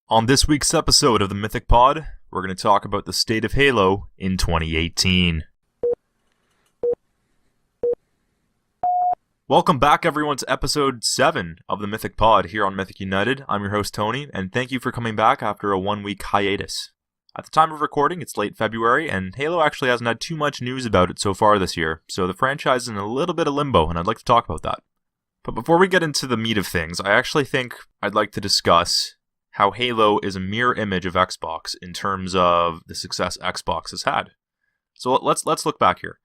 On this week's episode of the Mythic Pod, we're going to talk about the state of Halo in 2018. Welcome back, everyone, to episode 7 of the Mythic Pod here on Mythic United. I'm your host, Tony, and thank you for coming back after a one-week hiatus. At the time of recording, it's late February, and Halo actually hasn't had too much news about it so far this year, so the franchise is in a little bit of limbo, and I'd like to talk about that. But before we get into the meat of things, I actually think I'd like to discuss how Halo is a mirror image of Xbox in terms of the success Xbox has had. So let's look back here.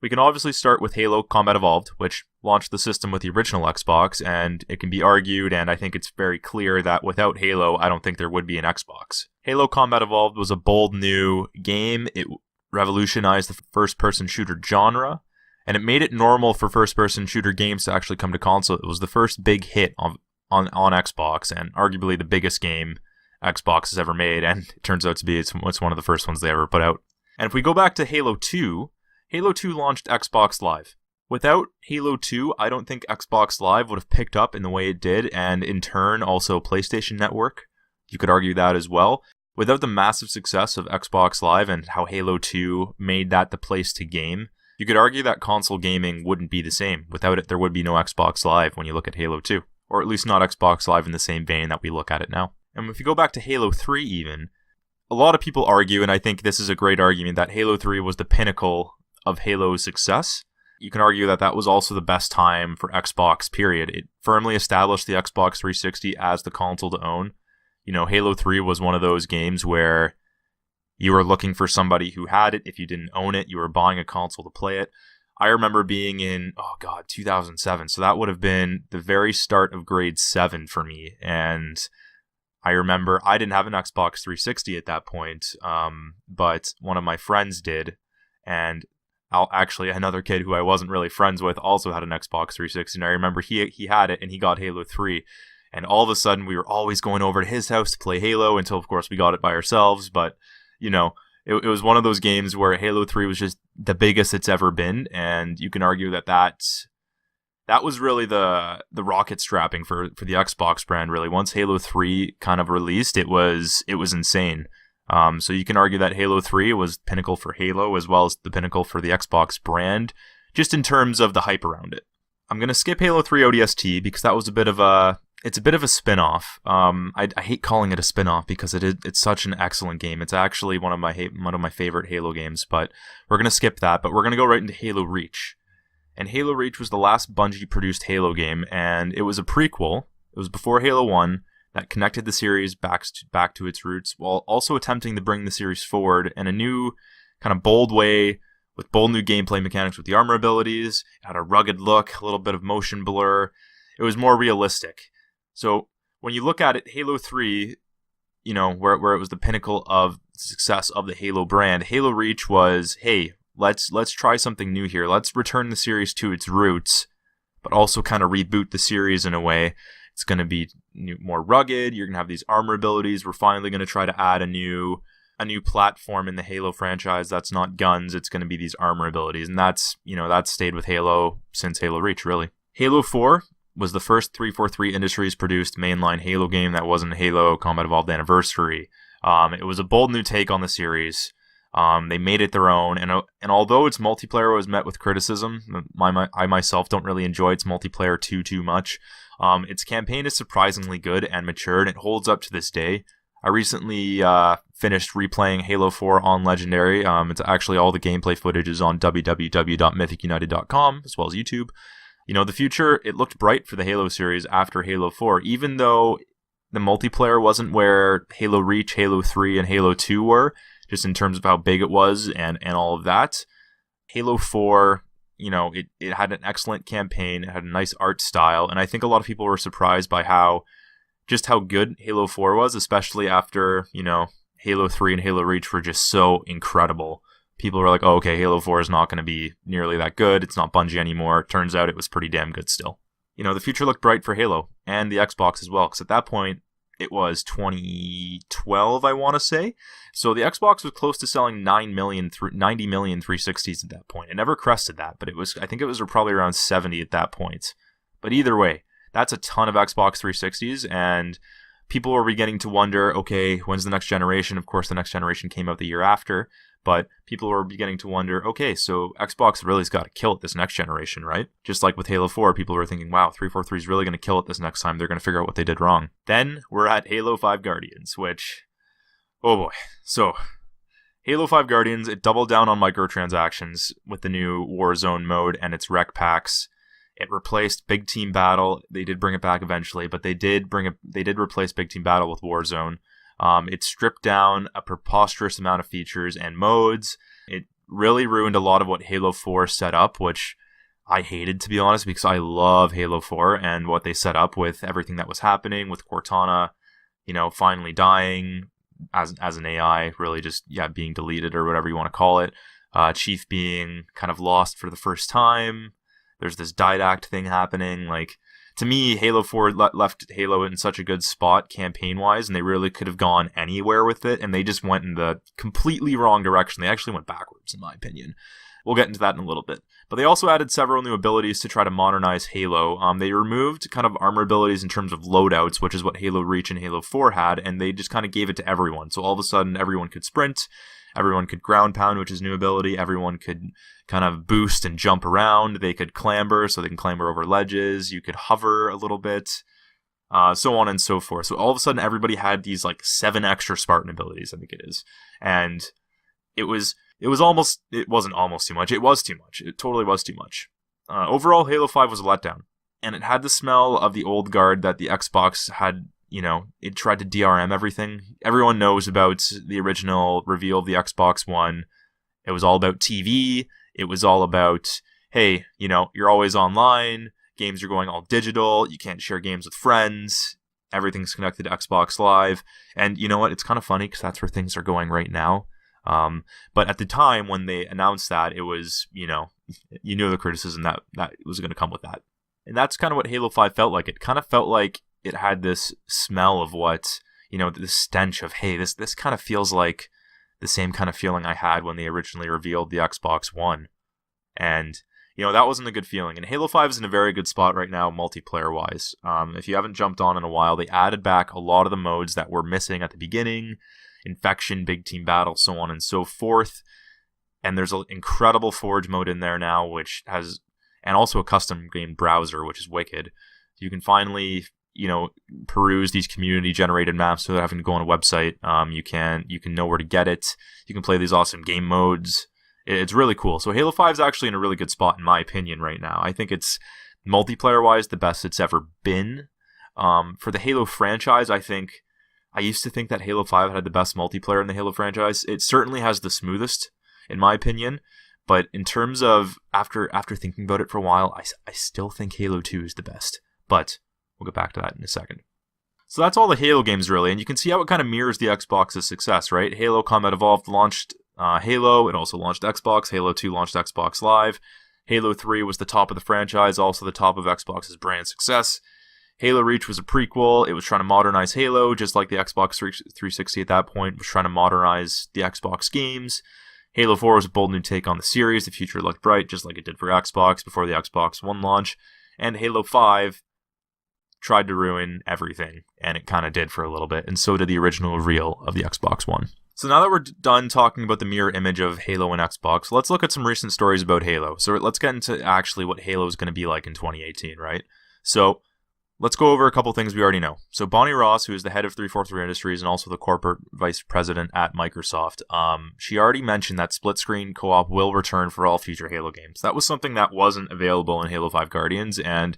We can obviously start with Halo Combat Evolved, which launched the system with the original Xbox, and it can be argued, and I think it's very clear that without Halo, I don't think there would be an Xbox. Halo Combat Evolved was a bold new game. It revolutionized the first-person shooter genre, and it made it normal for first-person shooter games to actually come to console. It was the first big hit on Xbox, and arguably the biggest game Xbox has ever made, and it turns out to be it's one of the first ones they ever put out. And if we go back to Halo 2, Halo 2 launched Xbox Live. Without Halo 2, I don't think Xbox Live would have picked up in the way it did, and in turn also PlayStation Network. You could argue that as well. Without the massive success of Xbox Live and how Halo 2 made that the place to game, you could argue that console gaming wouldn't be the same. Without it, there would be no Xbox Live when you look at Halo 2. Or at least not Xbox Live in the same vein that we look at it now. And if you go back to Halo 3 even, a lot of people argue, and I think this is a great argument, that Halo 3 was the pinnacle of Halo's success. You can argue that that was also the best time for Xbox, period. It firmly established the Xbox 360 as the console to own. You know, Halo 3 was one of those games where you were looking for somebody who had it. If you didn't own it, you were buying a console to play it. I remember being in, 2007. So that would have been the very start of grade 7 for me. And I remember I didn't have an Xbox 360 at that point, but one of my friends did. And another kid who I wasn't really friends with also had an Xbox 360. And I remember he had it and he got Halo 3. And all of a sudden we were always going over to his house to play Halo until, of course, we got it by ourselves. But, you know, it was one of those games where Halo 3 was just the biggest it's ever been, and you can argue that was really the rocket strapping for the Xbox brand, really. Once Halo 3 kind of released, it was insane. So you can argue that Halo 3 was pinnacle for Halo as well as the pinnacle for the Xbox brand, just in terms of the hype around it. I'm going to skip Halo 3 ODST because that was a bit of a spin-off. I hate calling it a spin-off because it's such an excellent game. It's actually one of my favorite Halo games, but we're going to skip that. But we're going to go right into Halo Reach. And Halo Reach was the last Bungie-produced Halo game, and it was a prequel. It was before Halo 1 that connected the series back to its roots, while also attempting to bring the series forward in a new, kind of bold way, with bold new gameplay mechanics with the armor abilities. It had a rugged look, a little bit of motion blur. It was more realistic. So when you look at it, Halo 3, you know, where it was the pinnacle of success of the Halo brand, Halo Reach was, hey, let's try something new here. Let's return the series to its roots, but also kind of reboot the series in a way. It's going to be more rugged. You're going to have these armor abilities. We're finally going to try to add a new platform in the Halo franchise that's not guns. It's going to be these armor abilities, and that's stayed with Halo since Halo Reach, really. Halo 4 was the first 343 Industries produced mainline Halo game that wasn't Halo Combat Evolved Anniversary. It was a bold new take on the series. They made it their own, and although its multiplayer was met with criticism, I myself don't really enjoy its multiplayer too much. Its campaign is surprisingly good and mature, and it holds up to this day. I recently finished replaying Halo 4 on Legendary. It's actually all the gameplay footage is on www.mythicunited.com as well as YouTube. You know, the future, it looked bright for the Halo series after Halo 4, even though the multiplayer wasn't where Halo Reach, Halo 3, and Halo 2 were, just in terms of how big it was and all of that. Halo 4, you know, it had an excellent campaign, it had a nice art style, and I think a lot of people were surprised by how good Halo 4 was, especially after, you know, Halo 3 and Halo Reach were just so incredible. People were like, oh, okay, Halo 4 is not going to be nearly that good. It's not Bungie anymore. Turns out it was pretty damn good still. You know, the future looked bright for Halo and the Xbox as well, because at that point, it was 2012, I want to say. So the Xbox was close to selling 90 million 360s at that point. It never crested that, but I think it was probably around 70 at that point. But either way, that's a ton of Xbox 360s, and people were beginning to wonder, okay, when's the next generation? Of course, the next generation came out the year after, but people were beginning to wonder, okay, so Xbox really's got to kill it this next generation, right? Just like with Halo 4, people were thinking, wow, 343 is really going to kill it this next time. They're going to figure out what they did wrong. Then we're at Halo 5 Guardians, which, oh boy. So, Halo 5 Guardians, it doubled down on microtransactions with the new Warzone mode and its rec packs. It replaced Big Team Battle. They did bring it back eventually, but they did replace Big Team Battle with Warzone. It stripped down a preposterous amount of features and modes. It really ruined a lot of what Halo 4 set up, which I hated, to be honest, because I love Halo 4 and what they set up with everything that was happening with Cortana, finally dying as an AI, really just being deleted or whatever you want to call it. Chief being kind of lost for the first time. There's this didact thing happening. Like, to me, Halo 4 left Halo in such a good spot campaign-wise, and they really could have gone anywhere with it, and they just went in the completely wrong direction. They actually went backwards, in my opinion. We'll get into that in a little bit. But they also added several new abilities to try to modernize Halo. They removed kind of armor abilities in terms of loadouts, which is what Halo Reach and Halo 4 had, and they just kind of gave it to everyone. So all of a sudden, everyone could sprint, everyone could ground pound, which is a new ability, everyone could kind of boost and jump around, they could clamber, so they can clamber over ledges, you could hover a little bit, so on and so forth. So all of a sudden, everybody had these like 7 extra Spartan abilities, I think it is. And it wasn't almost too much, it was too much. It totally was too much. Overall, Halo 5 was a letdown. And it had the smell of the old guard that the Xbox had, it tried to DRM everything. Everyone knows about the original reveal of the Xbox One. It was all about TV. It was all about, hey, you're always online. Games are going all digital. You can't share games with friends. Everything's connected to Xbox Live. And you know what? It's kind of funny because that's where things are going right now. But at the time when they announced that, it was, you knew the criticism that was going to come with that. And that's kind of what Halo 5 felt like. It kind of felt like it had this smell of what, the stench of, hey, this kind of feels like the same kind of feeling I had when they originally revealed the Xbox One. And, that wasn't a good feeling. And Halo 5 is in a very good spot right now, multiplayer-wise. If you haven't jumped on in a while, they added back a lot of the modes that were missing at the beginning. Infection, Big Team Battle, so on and so forth. And there's an incredible Forge mode in there now, which has, and also a custom game browser, which is wicked. You can finally, peruse these community-generated maps without having to go on a website. You can know where to get it. You can play these awesome game modes. It's really cool. So Halo 5 is actually in a really good spot, in my opinion, right now. I think it's, multiplayer-wise, the best it's ever been. For the Halo franchise, I used to think that Halo 5 had the best multiplayer in the Halo franchise. It certainly has the smoothest, in my opinion. But in terms of, after thinking about it for a while, I still think Halo 2 is the best. But we'll get back to that in a second. So that's all the Halo games, really. And you can see how it kind of mirrors the Xbox's success, right? Halo Combat Evolved launched Halo. It also launched Xbox. Halo 2 launched Xbox Live. Halo 3 was the top of the franchise, also the top of Xbox's brand success. Halo Reach was a prequel. It was trying to modernize Halo, just like the Xbox 360 at that point was trying to modernize the Xbox games. Halo 4 was a bold new take on the series. The future looked bright, just like it did for Xbox before the Xbox One launch. And Halo 5 tried to ruin everything, and it kind of did for a little bit, and so did the original reveal of the Xbox One. So now that we're done talking about the mirror image of Halo and Xbox, let's look at some recent stories about Halo. So let's get into actually what Halo is going to be like in 2018, right? So let's go over a couple things we already know. So Bonnie Ross, who is the head of 343 Industries and also the corporate vice president at Microsoft, she already mentioned that split-screen co-op will return for all future Halo games. That was something that wasn't available in Halo 5 Guardians, and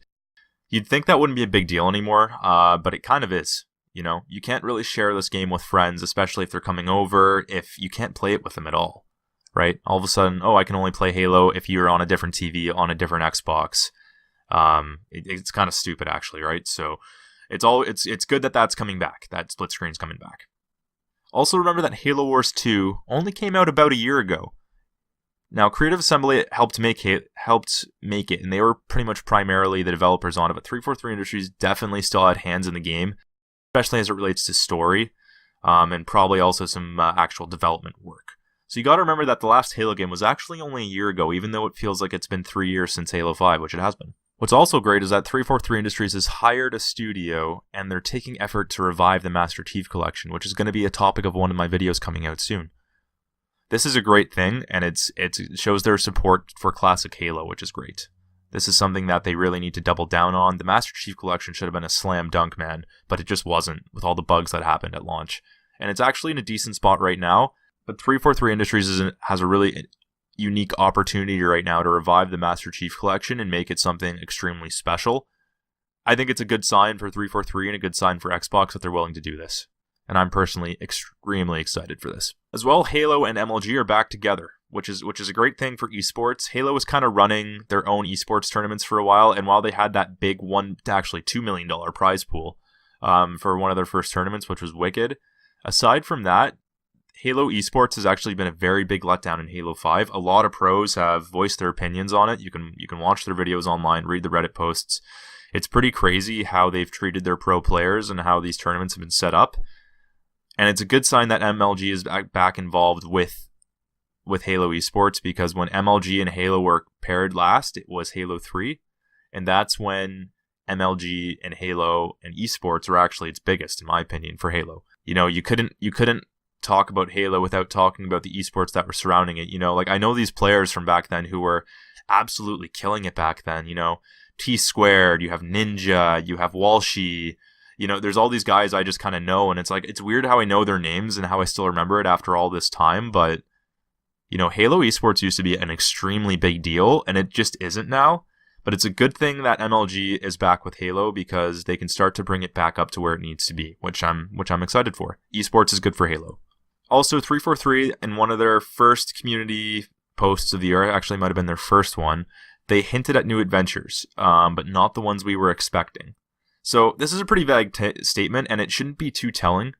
you'd think that wouldn't be a big deal anymore, but it kind of is. You can't really share this game with friends, especially if they're coming over, if you can't play it with them at all, right? All of a sudden, I can only play Halo if you're on a different TV, on a different Xbox. It's kind of stupid, actually, right? So it's good that that's coming back. That split screen's coming back. Also, remember that Halo Wars 2 only came out about a year ago. Now, Creative Assembly helped make it, and they were pretty much primarily the developers on it. But 343 Industries definitely still had hands in the game, especially as it relates to story, and probably also some actual development work. So you got to remember that the last Halo game was actually only a year ago, even though it feels like it's been 3 years since Halo 5, which it has been. What's also great is that 343 Industries has hired a studio and they're taking effort to revive the Master Chief Collection, which is going to be a topic of one of my videos coming out soon. This is a great thing, and it shows their support for classic Halo, which is great. This is something that they really need to double down on. The Master Chief Collection should have been a slam dunk, man, but it just wasn't with all the bugs that happened at launch. And it's actually in a decent spot right now, but 343 Industries has a really unique opportunity right now to revive the Master Chief Collection and make it something extremely special. I think it's a good sign for 343 and a good sign for Xbox that they're willing to do this. And I'm personally extremely excited for this. As well, Halo and MLG are back together, which is a great thing for esports. Halo was kind of running their own esports tournaments for a while, and while they had that big $2 million prize pool for one of their first tournaments, which was wicked, aside from that, Halo esports has actually been a very big letdown in Halo 5. A lot of pros have voiced their opinions on it. You can watch their videos online, read the Reddit posts. It's pretty crazy how they've treated their pro players and how these tournaments have been set up. And it's a good sign that MLG is back involved with Halo esports, because when MLG and Halo were paired last, it was Halo 3. And that's when MLG and Halo and esports were actually its biggest, in my opinion, for Halo. You know, you couldn't talk about Halo without talking about the esports that were surrounding it. You know, like I know these players from back then who were absolutely killing it back then. You know, T Squared, you have Ninja, you have Walshy. You know, there's all these guys I just kind of know, and it's like, it's weird how I know their names and how I still remember it after all this time, but, you know, Halo esports used to be an extremely big deal, and it just isn't now. But it's a good thing that MLG is back with Halo, because they can start to bring it back up to where it needs to be, which I'm excited for. Esports is good for Halo. Also, 343, in one of their first community posts of the year, actually might have been their first one, they hinted at new adventures, but not the ones we were expecting. So this is a pretty vague statement, and it shouldn't be too telling.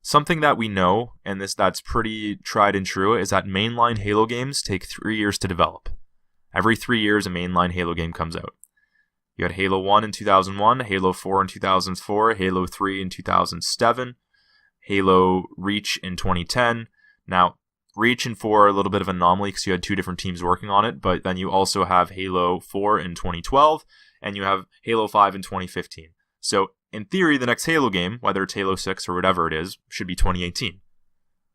Something that we know, and that's pretty tried and true, is that mainline Halo games take 3 years to develop. Every 3 years, a mainline Halo game comes out. You had Halo 1 in 2001, Halo 4 in 2004, Halo 3 in 2007, Halo Reach in 2010. Now, Reach and 4 are a little bit of an anomaly because you had two different teams working on it, but then you also have Halo 4 in 2012, and you have Halo 5 in 2015. So, in theory, the next Halo game, whether it's Halo 6 or whatever it is, should be 2018.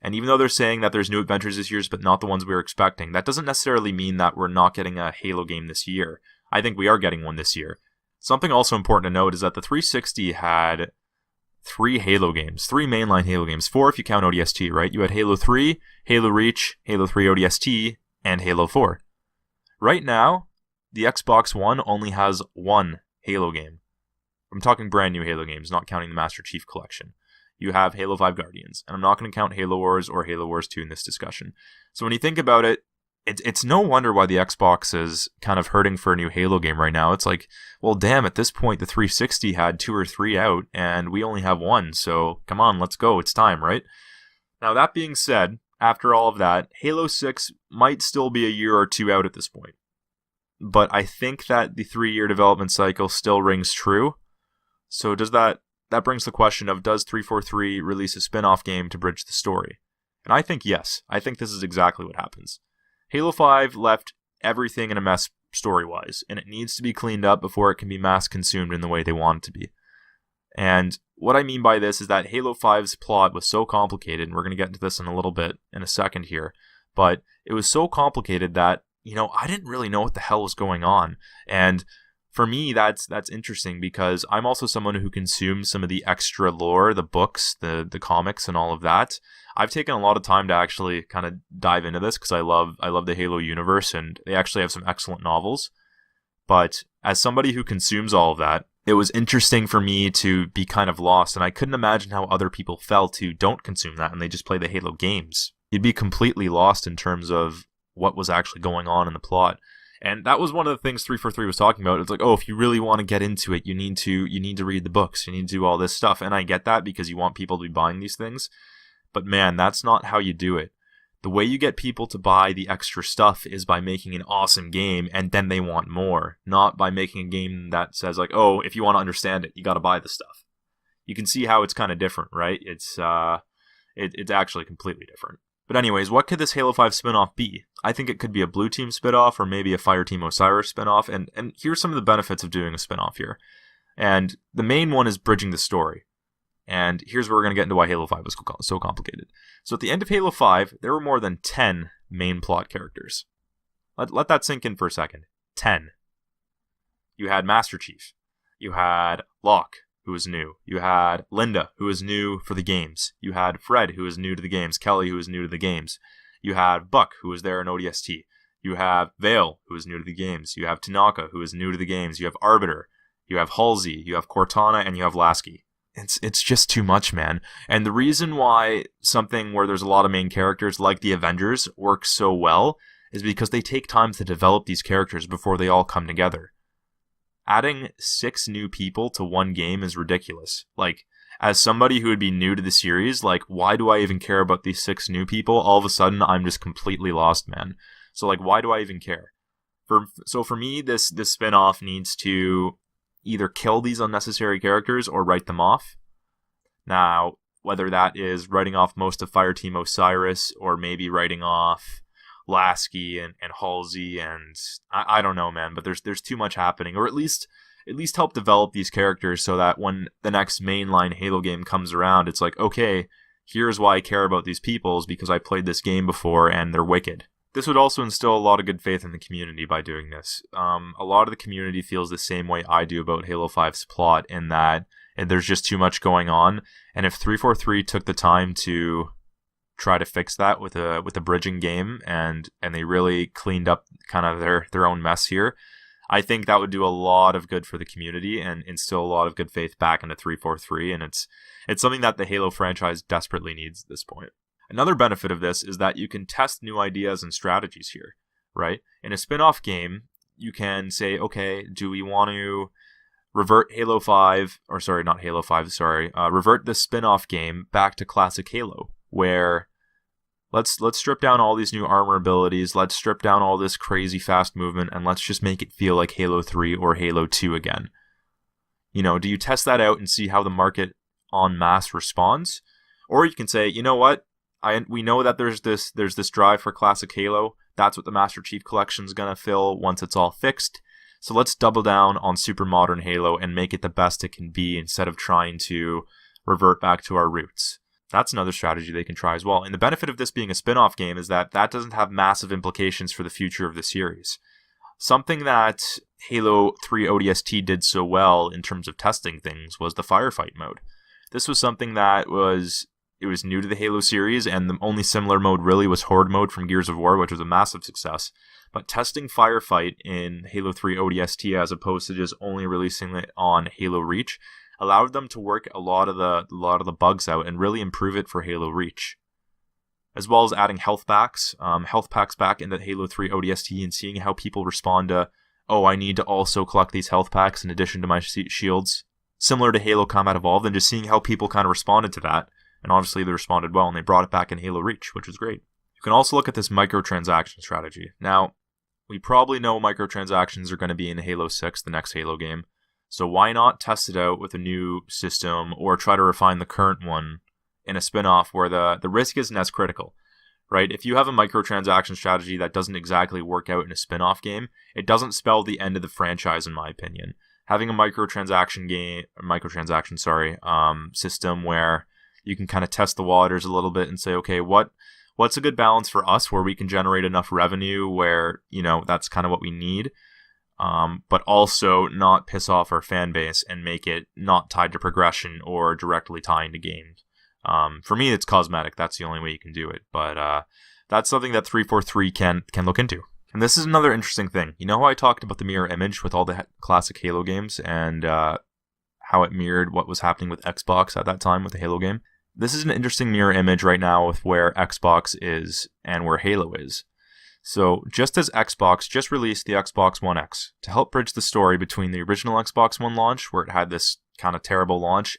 And even though they're saying that there's new adventures this year, but not the ones we were expecting, that doesn't necessarily mean that we're not getting a Halo game this year. I think we are getting one this year. Something also important to note is that the 360 had 3 Halo games, 3 mainline Halo games, 4 if you count ODST, right? You had Halo 3, Halo Reach, Halo 3 ODST, and Halo 4. Right now, the Xbox One only has 1 Halo game. I'm talking brand new Halo games, not counting the Master Chief Collection. You have Halo 5 Guardians, and I'm not going to count Halo Wars or Halo Wars 2 in this discussion. So when you think about it, it's no wonder why the Xbox is kind of hurting for a new Halo game right now. It's like, well, damn, at this point, the 360 had 2 or 3 out, and we only have 1, so come on, let's go, it's time, right? Now, that being said, after all of that, Halo 6 might still be a year or 2 out at this point. But I think that the 3-year development cycle still rings true. So that brings the question of, does 343 release a spin-off game to bridge the story? And I think yes. I think this is exactly what happens. Halo 5 left everything in a mess story-wise, and it needs to be cleaned up before it can be mass-consumed in the way they want it to be. And what I mean by this is that Halo 5's plot was so complicated, and we're going to get into this in a little bit, in a second here, but it was so complicated that, you know, I didn't really know what the hell was going on. And for me, that's interesting, because I'm also someone who consumes some of the extra lore, the books, the comics, and all of that. I've taken a lot of time to actually kind of dive into this because I love the Halo universe, and they actually have some excellent novels. But as somebody who consumes all of that, it was interesting for me to be kind of lost, and I couldn't imagine how other people felt who don't consume that and they just play the Halo games. You'd be completely lost in terms of what was actually going on in the plot. And that was one of the things 343 was talking about. It's like, oh, if you really want to get into it, you need to read the books. You need to do all this stuff. And I get that, because you want people to be buying these things. But man, that's not how you do it. The way you get people to buy the extra stuff is by making an awesome game, and then they want more. Not by making a game that says like, oh, if you want to understand it, you got to buy the stuff. You can see how it's kind of different, right? It's actually completely different. But anyways, what could this Halo 5 spinoff be? I think it could be a Blue Team spinoff or maybe a Fireteam Osiris spinoff. And here's some of the benefits of doing a spinoff here. And the main one is bridging the story. And here's where we're going to get into why Halo 5 was so complicated. So at the end of Halo 5, there were more than 10 main plot characters. Let that sink in for a second. 10. You had Master Chief. You had Locke, who was new. You had Linda, who was new for the games. You had Fred, who was new to the games. Kelly, who was new to the games. You had Buck, who was there in ODST. You have Vale, who is new to the games. You have Tanaka, who is new to the games. You have Arbiter. You have Halsey. You have Cortana, and you have Lasky. It's just too much, man. And the reason why something where there's a lot of main characters like the Avengers works so well is because they take time to develop these characters before they all come together. Adding 6 new people to one game is ridiculous. Like, as somebody who would be new to the series, like, why do I even care about these 6 new people? All of a sudden, I'm just completely lost, man. So, like, why do I even care? So for me, this spin-off needs to either kill these unnecessary characters or write them off. Now, whether that is writing off most of Fireteam Osiris or maybe writing off Lasky and Halsey and I don't know, man, but there's too much happening, or at least help develop these characters so that when the next mainline Halo game comes around, it's like, okay, here's why I care about these peoples, because I played this game before and they're wicked. This would also instill a lot of good faith in the community by doing this. A lot of the community feels the same way I do about Halo 5's plot, in that there's just too much going on, and if 343 took the time to try to fix that with a bridging game, and they really cleaned up kind of their own mess here, I think that would do a lot of good for the community and instill a lot of good faith back into 343, and it's something that the Halo franchise desperately needs at this point. Another benefit of this is that you can test new ideas and strategies here, right? In a spin-off game, you can say, okay, do we want to revert revert the spin-off game back to classic Halo, where let's strip down all these new armor abilities, let's strip down all this crazy fast movement, and let's just make it feel like Halo 3 or Halo 2 again. You know, do you test that out and see how the market en masse responds? Or you can say, you know what? We know that there's this drive for classic Halo. That's what the Master Chief Collection is going to fill once it's all fixed. So let's double down on super modern Halo and make it the best it can be, instead of trying to revert back to our roots. That's another strategy they can try as well. And the benefit of this being a spin-off game is that doesn't have massive implications for the future of the series. Something that Halo 3 ODST did so well in terms of testing things was the firefight mode. This was something that was new to the Halo series, and the only similar mode really was Horde mode from Gears of War, which was a massive success. But testing Firefight in Halo 3 ODST, as opposed to just only releasing it on Halo Reach, allowed them to work a lot of the bugs out and really improve it for Halo Reach. As well as adding health packs back into Halo 3 ODST, and seeing how people respond to, oh, I need to also collect these health packs in addition to my shields. Similar to Halo Combat Evolved, and just seeing how people kind of responded to that. And obviously they responded well, and they brought it back in Halo Reach, which was great. You can also look at this microtransaction strategy. Now, we probably know microtransactions are going to be in Halo 6, the next Halo game. So why not test it out with a new system, or try to refine the current one in a spin-off where the risk isn't as critical, right? If you have a microtransaction strategy that doesn't exactly work out in a spin-off game, it doesn't spell the end of the franchise, in my opinion. Having a microtransaction system where you can kind of test the waters a little bit and say, okay, what's a good balance for us where we can generate enough revenue where, you know, that's kind of what we need, but also not piss off our fan base and make it not tied to progression or directly tying to games. For me, it's cosmetic. That's the only way you can do it. But that's something that 343 can look into. And this is another interesting thing. You know how I talked about the mirror image with all the classic Halo games and how it mirrored what was happening with Xbox at that time with the Halo game? This is an interesting mirror image right now with where Xbox is and where Halo is. So just as Xbox just released the Xbox One X to help bridge the story between the original Xbox One launch, where it had this kind of terrible launch,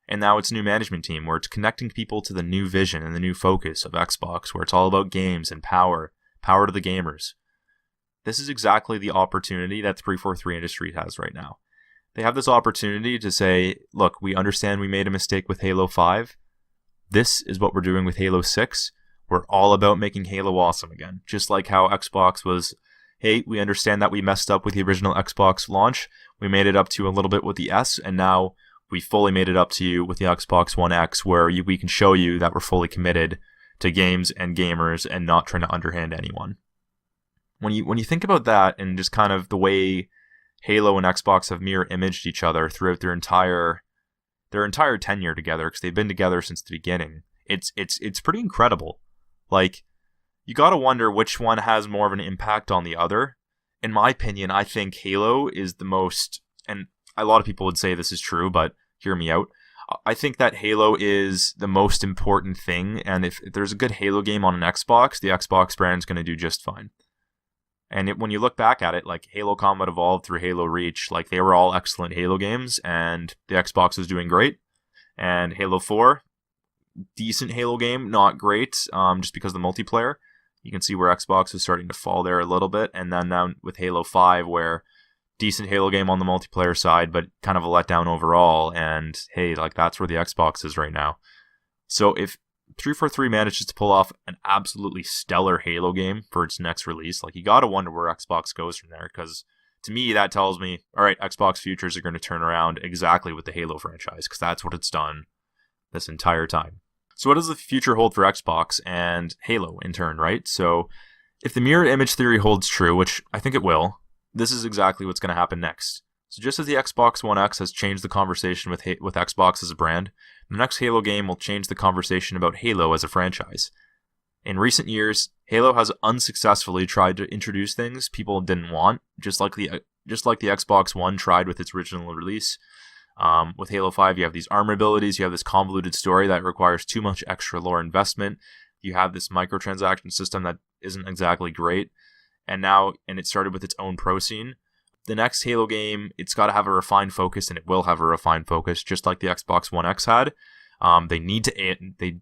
and now its new management team, where it's connecting people to the new vision and the new focus of Xbox, where it's all about games and power to the gamers. This is exactly the opportunity that 343 Industries has right now. They have this opportunity to say, look, we understand we made a mistake with Halo 5. This is what we're doing with Halo 6. we're all about making Halo awesome again. Just like how Xbox was, hey, we understand that we messed up with the original Xbox launch. We made it up to a little bit with the S, and now we fully made it up to you with the Xbox One X, where we can show you that we're fully committed to games and gamers and not trying to underhand anyone. When you think about that and just kind of the way Halo and Xbox have mirror imaged each other throughout their entire tenure together, because they've been together since the beginning, it's pretty incredible. Like, you gotta wonder which one has more of an impact on the other. In my opinion, I think Halo is the most, and a lot of people would say this is true, but hear me out. I think that Halo is the most important thing, and if there's a good Halo game on an Xbox, the Xbox brand is going to do just fine. And when you look back at it, like Halo Combat Evolved through Halo Reach, like they were all excellent Halo games, and the Xbox was doing great. And Halo 4, decent Halo game, not great, just because of the multiplayer. You can see where Xbox is starting to fall there a little bit. And then now with Halo 5, where decent Halo game on the multiplayer side, but kind of a letdown overall. And hey, like that's where the Xbox is right now. So if 343 manages to pull off an absolutely stellar Halo game for its next release, like you gotta wonder where Xbox goes from there, because to me that tells me, all right, Xbox futures are going to turn around exactly with the Halo franchise, because that's what it's done this entire time. So what does the future hold for Xbox and Halo in turn, right? So if the mirror image theory holds true, which I think it will, this is exactly what's going to happen next. So just as the Xbox One X has changed the conversation with Xbox as a brand, the next Halo game will change the conversation about Halo as a franchise. In recent years, Halo has unsuccessfully tried to introduce things people didn't want, just like the Xbox One tried with its original release. With Halo 5, you have these armor abilities, you have this convoluted story that requires too much extra lore investment, you have this microtransaction system that isn't exactly great, and it started with its own pro scene. The next Halo game, it's got to have a refined focus, and it will have a refined focus, just like the Xbox One X had. They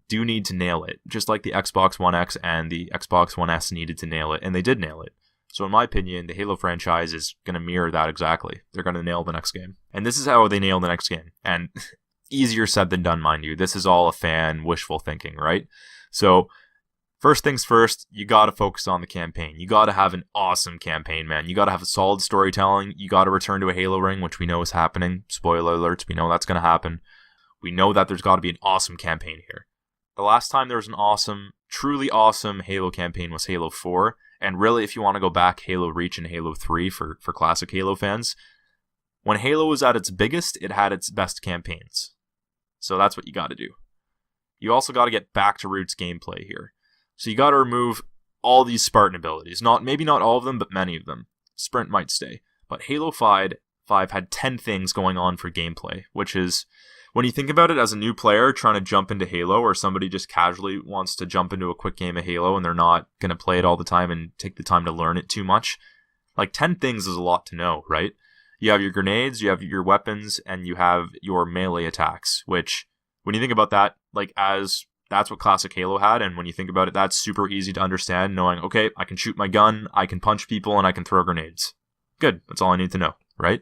do need to nail it, just like the Xbox One X and the Xbox One S needed to nail it, and they did nail it. So in my opinion, the Halo franchise is going to mirror that exactly. They're going to nail the next game. And this is how they nail the next game. And easier said than done, mind you. This is all a fan wishful thinking, right? So first things first, you got to focus on the campaign. You got to have an awesome campaign, man. You got to have a solid storytelling. You got to return to a Halo ring, which we know is happening. Spoiler alerts, we know that's going to happen. We know that there's got to be an awesome campaign here. The last time there was an awesome, truly awesome Halo campaign was Halo 4. And really, if you want to go back, Halo Reach and Halo 3 for classic Halo fans. When Halo was at its biggest, it had its best campaigns. So that's what you got to do. You also got to get back to roots gameplay here. So you got to remove all these Spartan abilities. Maybe not all of them, but many of them. Sprint might stay. But Halo 5 had 10 things going on for gameplay, which is, when you think about it as a new player trying to jump into Halo, or somebody just casually wants to jump into a quick game of Halo and they're not going to play it all the time and take the time to learn it too much, like 10 things is a lot to know, right? You have your grenades, you have your weapons, and you have your melee attacks, which, when you think about that, that's what classic Halo had, and when you think about it, that's super easy to understand, knowing, okay, I can shoot my gun, I can punch people, and I can throw grenades. Good, that's all I need to know, right?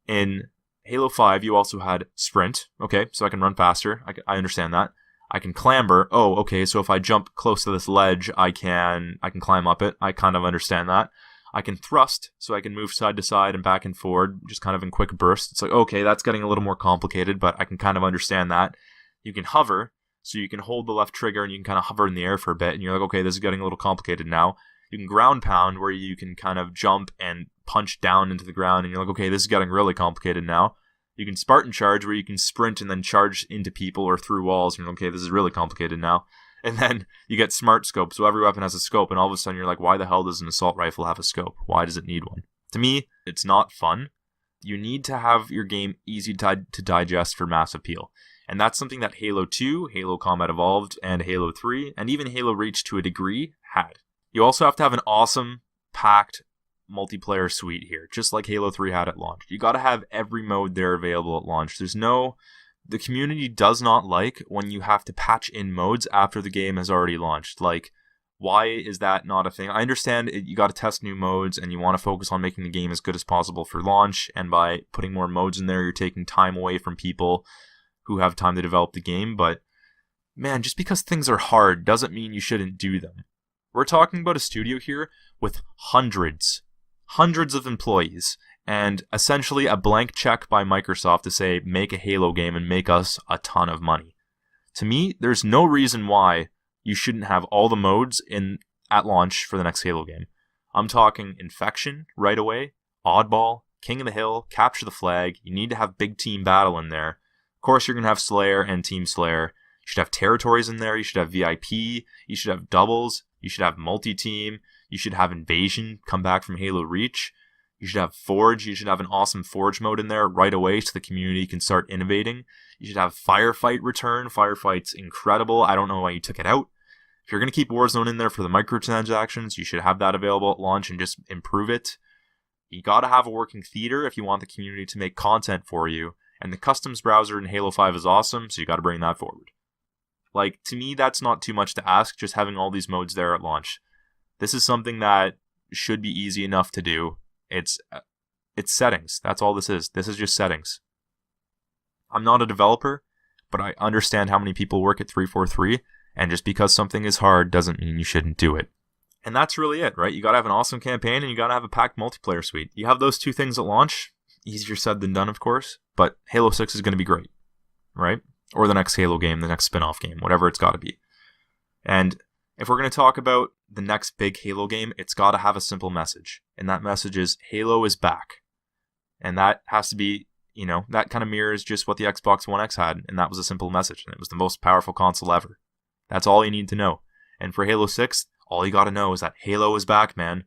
In Halo 5, you also had sprint. Okay, so I can run faster. I understand that. I can clamber. Oh, okay, so if I jump close to this ledge, I can climb up it. I kind of understand that. I can thrust, so I can move side to side and back and forward, just kind of in quick bursts. It's like, okay, that's getting a little more complicated, but I can kind of understand that. You can hover, so you can hold the left trigger and you can kind of hover in the air for a bit, and you're like, okay, this is getting a little complicated now. You can ground pound, where you can kind of jump and punch down into the ground, and you're like, okay, this is getting really complicated now. You can Spartan charge, where you can sprint and then charge into people or through walls, and you're like, okay, this is really complicated now. And then you get smart scope, so every weapon has a scope, and all of a sudden you're like, why the hell does an assault rifle have a scope? Why does it need one? To me, it's not fun. You need to have your game easy to digest for mass appeal. And that's something that Halo 2, Halo Combat Evolved, and Halo 3, and even Halo Reach to a degree had. You also have to have an awesome, packed multiplayer suite here, just like Halo 3 had at launch. You got to have every mode there available at launch. The community does not like when you have to patch in modes after the game has already launched. Like, why is that not a thing? I understand you got to test new modes and you want to focus on making the game as good as possible for launch, and by putting more modes in there, you're taking time away from people who have time to develop the game, but man, just because things are hard doesn't mean you shouldn't do them. We're talking about a studio here with hundreds of employees, and essentially a blank check by Microsoft to say, make a Halo game and make us a ton of money. To me, there's no reason why you shouldn't have all the modes at launch for the next Halo game. I'm talking Infection right away, Oddball, King of the Hill, Capture the Flag. You need to have big team battle in there. Of course, you're going to have Slayer and Team Slayer. You should have territories in there. You should have VIP. You should have doubles. You should have multi-team. You should have Invasion come back from Halo Reach. You should have Forge. You should have an awesome Forge mode in there right away so the community can start innovating. You should have Firefight return. Firefight's incredible. I don't know why you took it out. If you're going to keep Warzone in there for the microtransactions, you should have that available at launch and just improve it. You got to have a working theater if you want the community to make content for you. And the customs browser in Halo 5 is awesome, so you got to bring that forward. Like, to me, that's not too much to ask, just having all these modes there at launch. This is something that should be easy enough to do. It's settings. That's all this is. This is just settings. I'm not a developer, but I understand how many people work at 343, and just because something is hard doesn't mean you shouldn't do it. And that's really it, right? You gotta have an awesome campaign, and you gotta have a packed multiplayer suite. You have those two things at launch. Easier said than done, of course, but Halo 6 is going to be great, right? Or the next Halo game, the next spin-off game, whatever it's got to be. And if we're going to talk about the next big Halo game, it's got to have a simple message. And that message is Halo is back. And that has to be, that kind of mirrors just what the Xbox One X had, and that was a simple message. And it was the most powerful console ever. That's all you need to know. And for Halo 6, all you got to know is that Halo is back, man.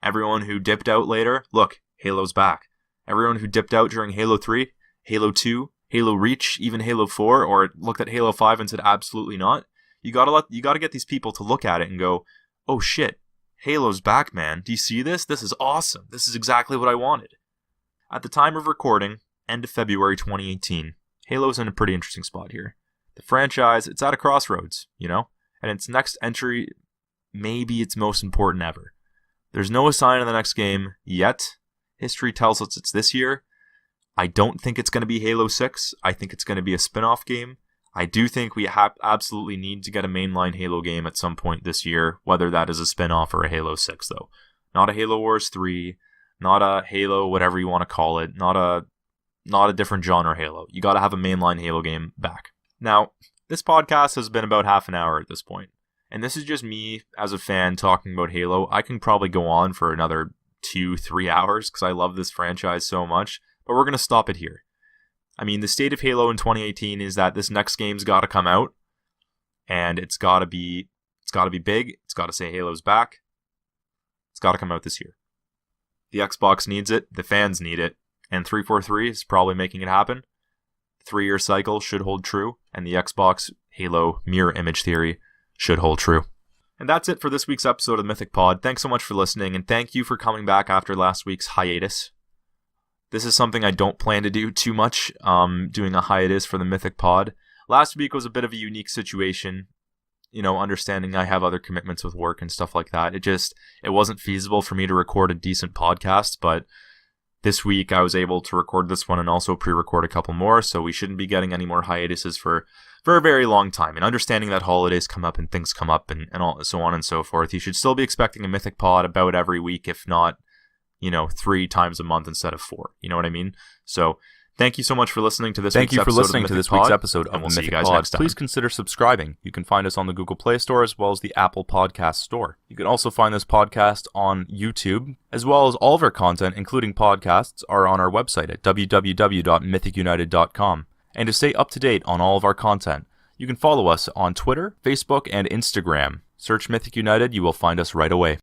Everyone who dipped out later, look, Halo's back. Everyone who dipped out during Halo 3, Halo 2, Halo Reach, even Halo 4, or looked at Halo 5 and said absolutely not, you gotta get these people to look at it and go, oh shit, Halo's back, man. Do you see this? This is awesome. This is exactly what I wanted. At the time of recording, end of February 2018, Halo's in a pretty interesting spot here. The franchise, it's at a crossroads, and its next entry may be its most important ever. There's no sign of the next game yet. History tells us it's this year. I don't think it's going to be Halo 6. I think it's going to be a spin-off game. I do think we absolutely need to get a mainline Halo game at some point this year, whether that is a spin-off or a Halo 6, though. Not a Halo Wars 3, not a Halo, whatever you want to call it, not a different genre Halo. You got to have a mainline Halo game back. Now, this podcast has been about half an hour at this point, and this is just me as a fan talking about Halo. I can probably go on for another 2-3 hours because I love this franchise so much, but we're going to stop it here. I mean, the state of Halo in 2018 is that this next game's got to come out, and it's got to be big. It's got to say Halo's back. It's got to come out this year. The Xbox needs it, the fans need it, and 343 is probably making it happen. The 3-year cycle should hold true, and the Xbox Halo mirror image theory should hold true. And that's it for this week's episode of the Mythic Pod. Thanks so much for listening, and thank you for coming back after last week's hiatus. This is something I don't plan to do too much, doing a hiatus for the Mythic Pod. Last week was a bit of a unique situation, understanding I have other commitments with work and stuff like that. It wasn't feasible for me to record a decent podcast, but this week I was able to record this one and also pre-record a couple more, so we shouldn't be getting any more hiatuses for a very long time. And understanding that holidays come up and things come up and all, so on and so forth, you should still be expecting a Mythic Pod about every week, if not, 3 times a month instead of 4. You know what I mean? So thank you so much for listening to this week's episode of the Mythic Pod. Please consider subscribing. You can find us on the Google Play Store as well as the Apple Podcast Store. You can also find this podcast on YouTube, as well as all of our content, including podcasts, are on our website at www.mythicunited.com. And to stay up to date on all of our content, you can follow us on Twitter, Facebook, and Instagram. Search Mythic United, you will find us right away.